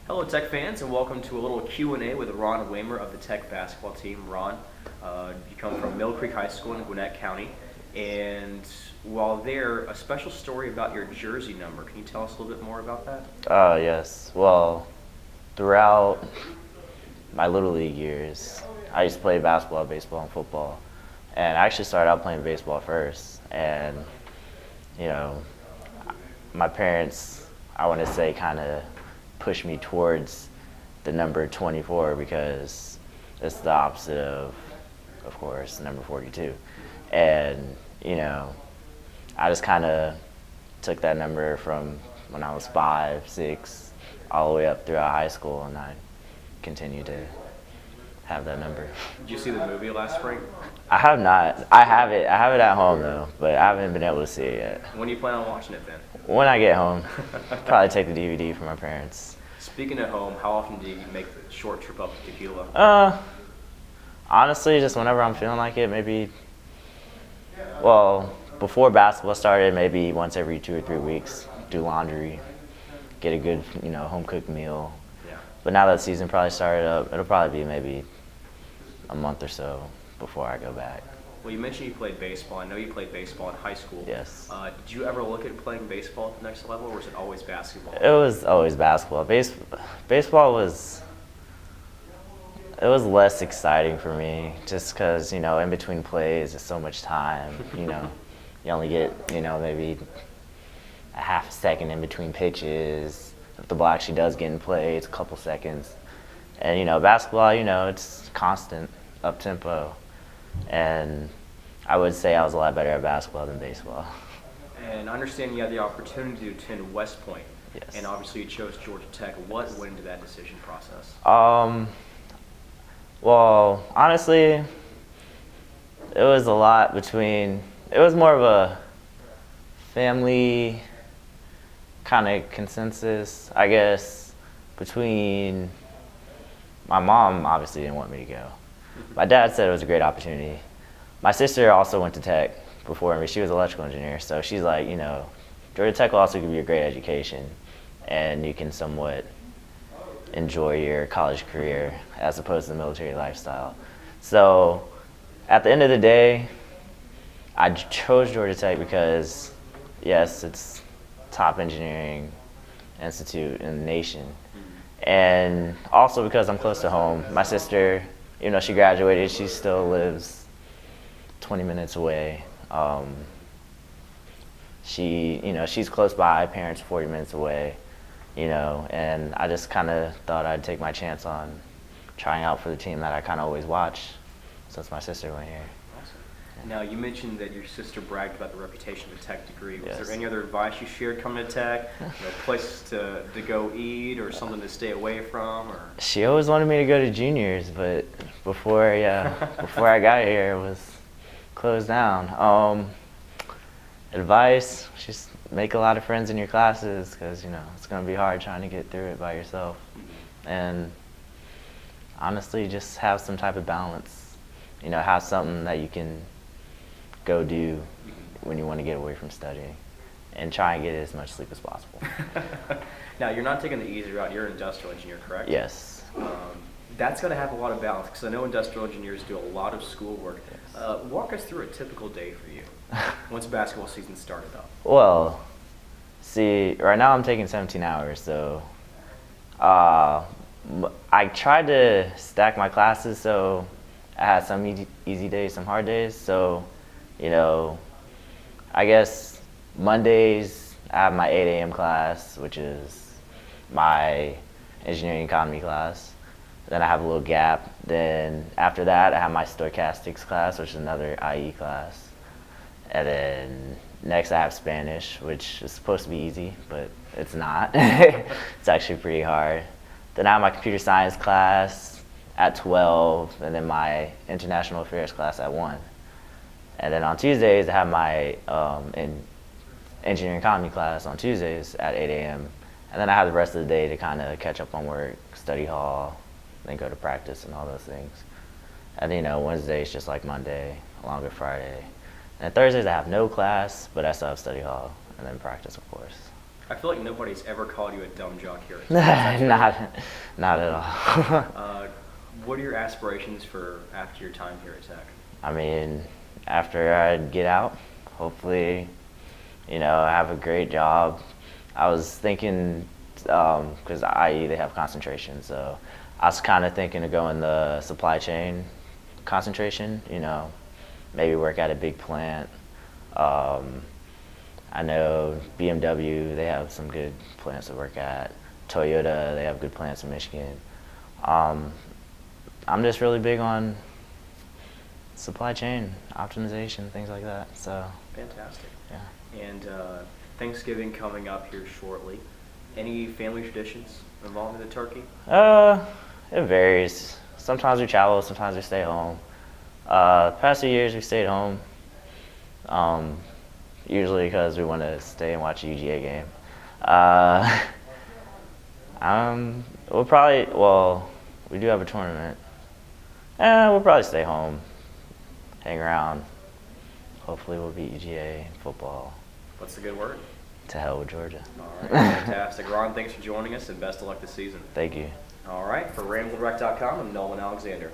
Hello, Tech fans, and welcome to a little Q&A with Ron Wamer of the Tech basketball team. Ron, you come from Mill Creek High School in Gwinnett County, and while there, a special story about your jersey number. Can you tell us a little bit more about that? Yes. Well, throughout my Little League years, I used to play basketball, baseball, and football. And I actually started out playing baseball first. And, you know, my parents, I want to say, kind of pushed me towards the number 24 because it's the opposite of course, number 42. And, you know, I just kind of took that number from when I was 5, 6, all the way up throughout high school, and I continue to have that number. Did you see the movie last spring? I have not. I have it at home though, but I haven't been able to see it yet. When do you plan on watching it then? When I get home, probably take the DVD from my parents. Speaking of home, how often do you make the short trip up to Tequila? Honestly, just whenever I'm feeling like it, maybe, well, before basketball started, maybe once every 2 or 3 weeks, do laundry, get a good, home-cooked meal. Yeah. But now that the season probably started up, it'll probably be maybe a month or so before I go back. Well, you mentioned you played baseball. I know you played baseball in high school. Yes. Did you ever look at playing baseball at the next level, or was it always basketball? It was always basketball. Baseball was less exciting for me just because, in between plays, there's so much time, You only get, maybe a half a second in between pitches. If the ball actually does get in play, it's a couple seconds. And, basketball, it's constant, up-tempo. And I would say I was a lot better at basketball than baseball. And I understand you had the opportunity to attend West Point. Yes. And obviously you chose Georgia Tech. What went into that decision process? Well, honestly, it was a lot between, it was more of a family kind of consensus, I guess, between my mom obviously didn't want me to go. My dad said it was a great opportunity. My sister also went to Tech before me. She was an electrical engineer, so she's like, Georgia Tech will also give you a great education, and you can somewhat enjoy your college career as opposed to the military lifestyle. So at the end of the day, I chose Georgia Tech because, yes, it's top engineering institute in the nation. And also because I'm close to home. My sister, she graduated, she still lives 20 minutes away. She's close by, parents 40 minutes away, and I just kind of thought I'd take my chance on trying out for the team that I kind of always watch since my sister went here. Awesome. Now, you mentioned that your sister bragged about the reputation of a Tech degree. Was Yes. there any other advice you shared coming to Tech? Places to go eat or something to stay away from? Or? She always wanted me to go to juniors, but before I got here, it was closed down. Advice, just make a lot of friends in your classes because, it's going to be hard trying to get through it by yourself. And honestly, just have some type of balance. Have something that you can go do when you want to get away from studying and try and get as much sleep as possible. Now, you're not taking the easy route. You're an industrial engineer, correct? Yes. That's going to have a lot of balance because I know industrial engineers do a lot of schoolwork. Yes. Walk us through a typical day for you once basketball season started up. Well, see, right now I'm taking 17 hours, so I tried to stack my classes so I had some easy days, some hard days. So, I guess Mondays I have my 8 a.m. class, which is my engineering economy class. Then I have a little gap. Then after that, I have my stochastics class, which is another IE class. And then next I have Spanish, which is supposed to be easy, but it's not. It's actually pretty hard. Then I have my computer science class at 12, and then my international affairs class at 1. And then on Tuesdays, I have my engineering economy class on Tuesdays at 8 a.m. And then I have the rest of the day to kind of catch up on work, study hall, then go to practice and all those things. And Wednesdays just like Monday, along with Friday. And Thursdays I have no class, but I still have study hall, and then practice, of course. I feel like nobody's ever called you a dumb jock here. Not at all. What are your aspirations for after your time here at Tech? I mean, after I get out, hopefully, have a great job. I was thinking, because IE, they have concentration, so I was kind of thinking of going the supply chain concentration, maybe work at a big plant. I know BMW, they have some good plants to work at. Toyota, they have good plants in Michigan. I'm just really big on supply chain optimization, things like that. So fantastic. Yeah. And Thanksgiving coming up here shortly. Any family traditions involving the turkey? It varies. Sometimes we travel, sometimes we stay home. The past few years we stayed home. Usually because we want to stay and watch a UGA game. We do have a tournament. We'll probably stay home, hang around. Hopefully we'll beat UGA in football. What's the good word? To hell with Georgia. All right, fantastic. Ron, thanks for joining us, and best of luck this season. Thank you. All right, for RambleDirect.com, I'm Nolan Alexander.